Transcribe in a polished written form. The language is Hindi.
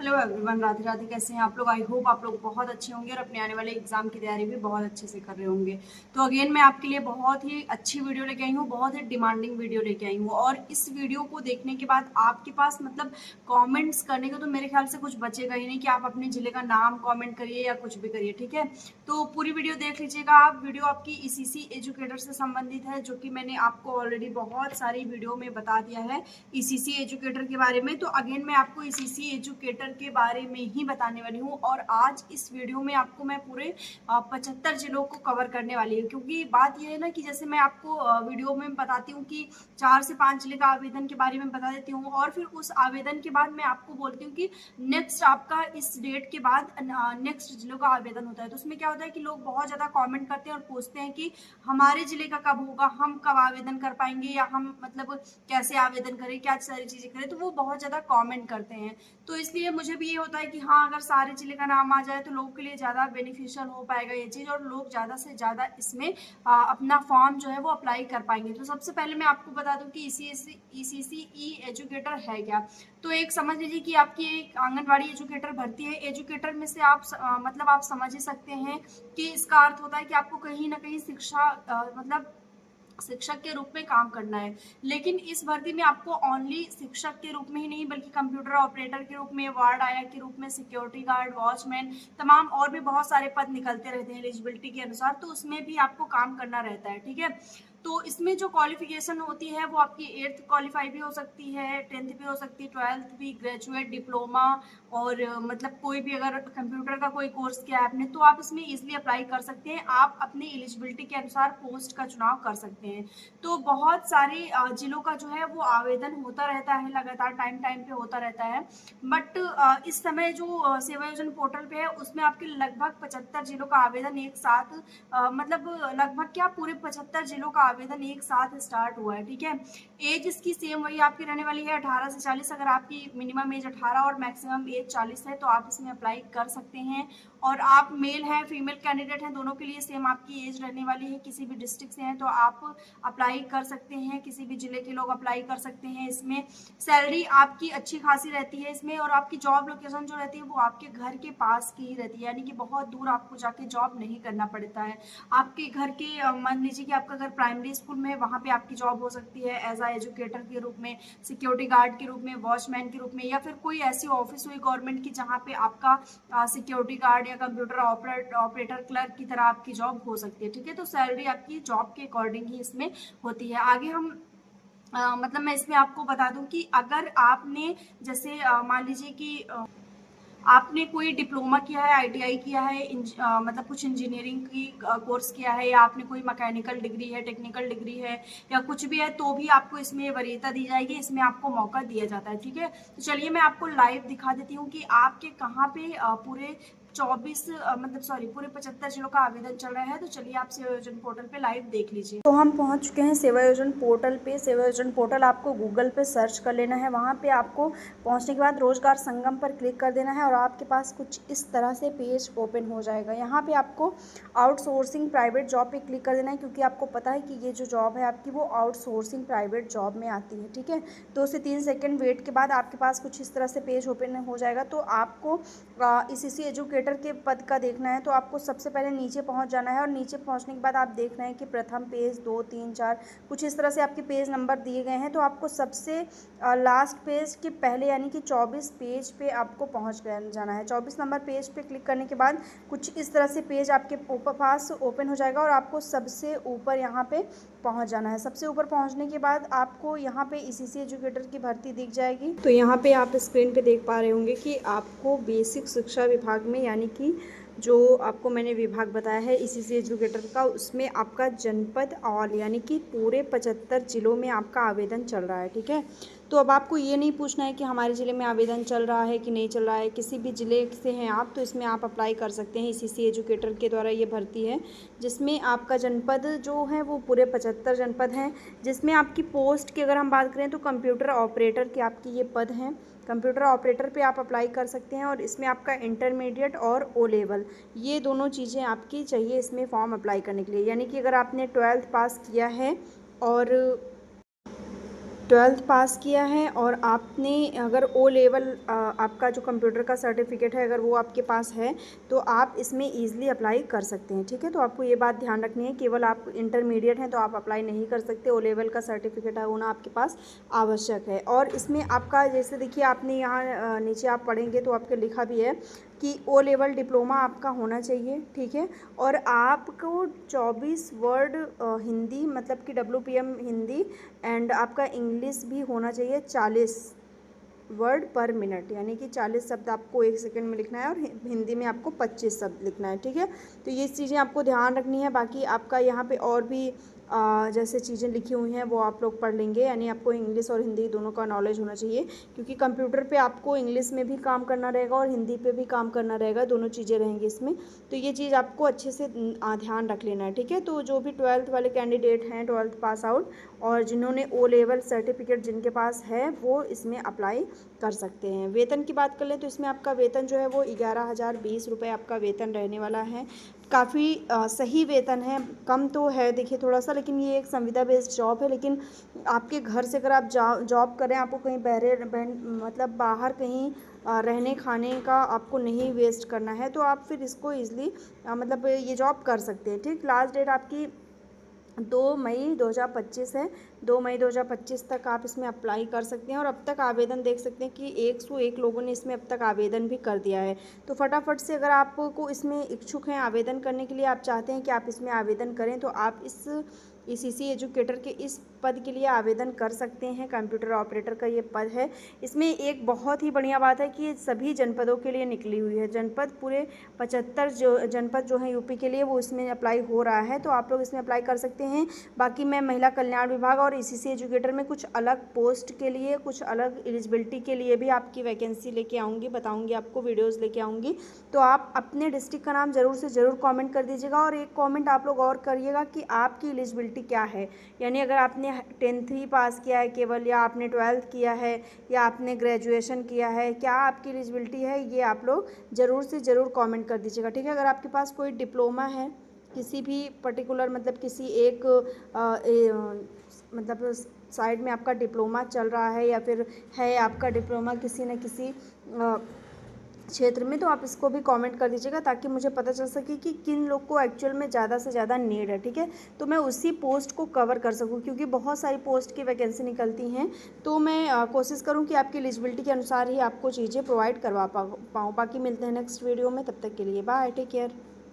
Hello everyone, Radhe Radhe. कैसे हैं आप लोग? आई होप आप लोग बहुत अच्छे होंगे और अपने आने वाले एग्जाम की तैयारी भी बहुत अच्छे से कर रहे होंगे। तो अगेन मैं आपके लिए बहुत ही अच्छी वीडियो लेके आई हूँ, बहुत ही डिमांडिंग वीडियो लेके आई हूँ। और इस वीडियो को देखने के बाद आपके पास मतलब कमेंट्स करने को तो मेरे ख्याल से कुछ बचेगा ही नहीं कि आप अपने ज़िले का नाम कमेंट करिए या कुछ भी करिए, ठीक है। तो पूरी वीडियो देख लीजिएगा आप। वीडियो आपकी ईसीसी एजुकेटर से संबंधित है, जो कि मैंने आपको ऑलरेडी बहुत सारी वीडियो में बता दिया है ईसीसी एजुकेटर के बारे में। तो अगेन मैं आपको ईसीसी एजुकेटर के बारे में ही बताने वाली हूँ। और आज इस वीडियो में आपको मैं पूरे 75 जिलों को कवर करने वाली हूँ, क्योंकि बात यह है ना कि जैसे मैं आपको वीडियो में बताती हूँ कि 4 से 5 जिले का आवेदन के बारे में बता देती हूँ, और फिर उस आवेदन के बाद मैं आपको बोलती हूँ कि नेक्स्ट आपका इस डेट के बाद नेक्स्ट जिलों का आवेदन होता है। तो उसमें क्या होता है कि लोग बहुत ज़्यादा कॉमेंट करते हैं और पूछते हैं कि हमारे जिले का कब होगा, हम कब आवेदन कर पाएंगे, या हम मतलब कैसे आवेदन करें, क्या सारी चीज़ें करें। तो वो बहुत ज़्यादा कमेंट करते हैं। तो इसलिए मुझे भी ये होता है कि हाँ, अगर सारे जिले का नाम आ जाए तो लोगों के लिए ज़्यादा बेनिफिशियल हो पाएगा ये चीज़, और लोग ज़्यादा से ज़्यादा इसमें अपना फॉर्म जो है वो अप्लाई कर पाएंगे। तो सबसे पहले मैं आपको बता दूं कि ईसीसी ई एजुकेटर है क्या। तो एक समझ लीजिए कि आपकी एक आंगनवाड़ी एजुकेटर भर्ती है। एजुकेटर में से आप मतलब आप समझ ही सकते हैं कि इसका अर्थ होता है कि आपको कहीं ना कहीं शिक्षा मतलब शिक्षक के रूप में काम करना है। लेकिन इस भर्ती में आपको ओनली शिक्षक के रूप में ही नहीं, बल्कि कंप्यूटर ऑपरेटर के रूप में, वार्ड आया के रूप में, सिक्योरिटी गार्ड, वॉचमैन, तमाम और भी बहुत सारे पद निकलते रहते हैं एलिजिबिलिटी के अनुसार। तो उसमें भी आपको काम करना रहता है, ठीक है। तो इसमें जो क्वालिफिकेशन होती है वो आपकी 8th क्वालिफाई भी हो सकती है, 10th भी हो सकती है, 12th भी, ग्रेजुएट, डिप्लोमा, और मतलब कोई भी अगर कंप्यूटर का कोई कोर्स किया है आपने तो आप इसमें इजीली अप्लाई कर सकते हैं। आप अपनी एलिजिबिलिटी के अनुसार पोस्ट का चुनाव कर सकते हैं। तो बहुत सारे जिलों का जो है वो आवेदन होता रहता है, लगातार टाइम टाइम पे होता रहता है। बट इस समय जो सेवा योजना पोर्टल पे है उसमें आपके लगभग 75 जिलों का आवेदन एक साथ मतलब लगभग क्या पूरे 75 जिलों का आवेदन एक साथ स्टार्ट हुआ है, ठीक है। एज इसकी सेम वही आपकी रहने वाली है 18 से 40। अगर आपकी मिनिमम एज 18 और मैक्सिमम एज 40 है तो आप इसमें अप्लाई कर सकते हैं। और आप मेल हैं फीमेल कैंडिडेट हैं, दोनों के लिए सेम आपकी एज रहने वाली है। किसी भी डिस्ट्रिक्ट से हैं तो आप अप्लाई कर सकते हैं, किसी भी जिले के लोग अप्लाई कर सकते हैं। इसमें सैलरी आपकी अच्छी खासी रहती है इसमें, और आपकी जॉब लोकेशन जो रहती है वो आपके घर के पास की ही रहती है, यानी कि बहुत दूर आपको जाके जॉब नहीं करना पड़ता है। आपके घर के मान लीजिए कि आपका घर प्राइमरी स्कूल में है, वहाँ पे आपकी जॉब हो सकती है एज आ एजुकेटर के रूप में, सिक्योरिटी गार्ड के रूप में, वॉचमैन के रूप में, या फिर कोई ऐसी ऑफिस हुई गवर्नमेंट की जहाँ पे आपका सिक्योरिटी गार्ड या कंप्यूटर ऑपरेटर क्लर्क की तरह आपकी जॉब हो सकती है, ठीक है। तो सैलरी आपकी जॉब के अकॉर्डिंग ही इसमें होती है। आगे हम मतलब मैं इसमें आपको बता दूं कि अगर आपने जैसे मान लीजिए कि आपने कोई डिप्लोमा किया है, आईटीआई किया है, मतलब कुछ इंजीनियरिंग की कोर्स किया है, या आपने कोई मैकेनिकल डिग्री है, टेक्निकल डिग्री है, या कुछ भी है, तो भी आपको इसमें वरीयता दी जाएगी, इसमें आपको मौका दिया जाता है, ठीक है। तो चलिए मैं आपको लाइव दिखा देती हूँ कि आपके कहाँ पे पूरे 24 मतलब सॉरी पूरे 75 जिलों का आवेदन चल रहा है। तो चलिए आप सेवा योजना पोर्टल पे लाइव देख लीजिए। तो हम पहुंच चुके हैं सेवा योजना पोर्टल पे। सेवा योजना पोर्टल आपको गूगल पे सर्च कर लेना है। वहां पे आपको पहुंचने के बाद रोजगार संगम पर क्लिक कर देना है और आपके पास कुछ इस तरह से पेज ओपन हो जाएगा। यहाँ पे आपको आउटसोर्सिंग प्राइवेट जॉब पे क्लिक कर देना है, क्योंकि आपको पता है कि ये जो जॉब है आपकी वो आउटसोर्सिंग प्राइवेट जॉब में आती है, ठीक है। 2 से 3 सेकेंड वेट के बाद आपके पास कुछ इस तरह से पेज ओपन हो जाएगा। तो आपको ईसीसी एजुकेटर के पद का देखना है, तो आपको सबसे पहले नीचे पहुंच जाना है, और नीचे पहुंचने के बाद आप देखना है कि प्रथम पेज, 2, 3, 4 कुछ इस तरह से आपके पेज नंबर दिए गए हैं। तो आपको सबसे लास्ट पेज के पहले यानी कि 24 पेज पे आपको पहुंच जाना है। 24 नंबर पेज पे क्लिक करने के बाद कुछ इस तरह से पेज आपके पास ओपन हो जाएगा, और आपको सबसे ऊपर यहाँ पे पहुंच जाना है। सबसे ऊपर पहुंचने के बाद आपको यहाँ पे ईसीसी एजुकेटर की भर्ती दिख जाएगी। तो यहाँ पे आप स्क्रीन पे देख पा रहे होंगे कि आपको बेसिक शिक्षा विभाग में, यानी कि जो आपको मैंने विभाग बताया है ईसीसी एजुकेटर का, उसमें आपका जनपद ऑल यानी कि पूरे 75 जिलों में आपका आवेदन चल रहा है, ठीक है। तो अब आपको ये नहीं पूछना है कि हमारे ज़िले में आवेदन चल रहा है कि नहीं चल रहा है। किसी भी ज़िले से हैं आप तो इसमें आप अप्लाई कर सकते हैं। ईसीसी एजुकेटर के द्वारा ये भर्ती है, जिसमें आपका जनपद जो है वो पूरे 75 जनपद हैं। जिसमें आपकी पोस्ट की अगर हम बात करें तो कंप्यूटर ऑपरेटर के आपकी ये पद हैं। कंप्यूटर ऑपरेटर पे आप अप्लाई कर सकते हैं, और इसमें आपका इंटरमीडिएट और ओ लेवल ये दोनों चीज़ें आपकी चाहिए इसमें फॉर्म अप्लाई करने के लिए। यानी कि अगर आपने 12th पास किया है और ट्वेल्थ पास किया है और आपने अगर ओ लेवल आपका जो कंप्यूटर का सर्टिफिकेट है अगर वो आपके पास है तो आप इसमें ईज़िली अप्लाई कर सकते हैं। ठीक है, तो आपको ये बात ध्यान रखनी है, केवल आप इंटरमीडिएट हैं तो आप अप्लाई नहीं कर सकते, ओ लेवल का सर्टिफिकेट है होना आपके पास आवश्यक है। और इसमें आपका जैसे देखिए आपने यहाँ नीचे आप पढ़ेंगे तो आपके लिखा भी है कि ओ लेवल डिप्लोमा आपका होना चाहिए। ठीक है, और आपको 24 वर्ड हिंदी मतलब कि WPM हिंदी एंड आपका इंग्लिश भी होना चाहिए 40 वर्ड पर मिनट, यानी कि 40 शब्द आपको 1 सेकंड में लिखना है और हिंदी में आपको 25 शब्द लिखना है। ठीक है, तो ये चीज़ें आपको ध्यान रखनी है। बाकी आपका यहाँ पे और भी जैसे चीज़ें लिखी हुई हैं वो आप लोग पढ़ लेंगे, यानी आपको इंग्लिश और हिंदी दोनों का नॉलेज होना चाहिए, क्योंकि कंप्यूटर पे आपको इंग्लिश में भी काम करना रहेगा और हिंदी पे भी काम करना रहेगा, दोनों चीज़ें रहेंगी इसमें। तो ये चीज़ आपको अच्छे से ध्यान रख लेना है। ठीक है, तो जो भी 12th वाले कैंडिडेट हैं, 12th पास आउट और जिन्होंने ओ लेवल सर्टिफिकेट जिनके पास है वो इसमें अप्लाई कर सकते हैं। वेतन की बात कर लें तो इसमें आपका वेतन जो है वो 11,020 रुपये आपका वेतन रहने वाला है। काफ़ी सही वेतन है, कम तो है देखिए थोड़ा सा, लेकिन ये एक संविदा बेस्ड जॉब है। लेकिन आपके घर से अगर आप जॉब करें, आपको कहीं मतलब बाहर कहीं रहने खाने का आपको नहीं वेस्ट करना है तो आप फिर इसको ईज़िली मतलब ये जॉब कर सकते हैं। ठीक, लास्ट डेट आपकी 2 मई 2025 है। 2 मई 2025 तक आप इसमें अप्लाई कर सकते हैं और अब तक आवेदन देख सकते हैं कि 101 लोगों ने इसमें अब तक आवेदन भी कर दिया है। तो फटाफट से अगर आपको इसमें इच्छुक हैं आवेदन करने के लिए, आप चाहते हैं कि आप इसमें आवेदन करें तो आप इस ECC एजुकेटर के इस पद के लिए आवेदन कर सकते हैं। कंप्यूटर ऑपरेटर का ये पद है। इसमें एक बहुत ही बढ़िया बात है कि ये सभी जनपदों के लिए निकली हुई है। जनपद पूरे 75 जनपद जो हैं यूपी के लिए वो इसमें अप्लाई हो रहा है, तो आप लोग इसमें अप्लाई कर सकते हैं। बाकी मैं महिला कल्याण विभाग और ECC एजुकेटर में कुछ अलग पोस्ट के लिए, कुछ अलग एलिजिबिलिटी के लिए भी आपकी वैकेंसी लेके आऊँगी, बताऊँगी आपको, वीडियोज़ लेके आऊँगी। तो आप अपने डिस्ट्रिक्ट का नाम ज़रूर से ज़रूर कॉमेंट कर दीजिएगा और एक कॉमेंट आप लोग और करिएगा कि आपकी एलिजिबिलिटी क्या है, यानी अगर आपने 10th ही पास किया है केवल, या आपने 12th किया है, या आपने ग्रेजुएशन किया है, क्या आपकी एलिजिबिलिटी है, ये आप लोग ज़रूर से ज़रूर कमेंट कर दीजिएगा। ठीक है, अगर आपके पास कोई डिप्लोमा है किसी भी पर्टिकुलर मतलब किसी एक मतलब साइड में आपका डिप्लोमा चल रहा है या फिर है आपका डिप्लोमा किसी न किसी क्षेत्र में, तो आप इसको भी कमेंट कर दीजिएगा ताकि मुझे पता चल सके कि किन लोग को एक्चुअल में ज़्यादा से ज़्यादा नीड है। ठीक है, तो मैं उसी पोस्ट को कवर कर सकूं, क्योंकि बहुत सारी पोस्ट की वैकेंसी निकलती हैं, तो मैं कोशिश करूं कि आपकी एलिजिबिलिटी के अनुसार ही आपको चीज़ें प्रोवाइड करवा पाऊँ। बाकी मिलते हैं नेक्स्ट वीडियो में, तब तक के लिए बाय, टेक केयर।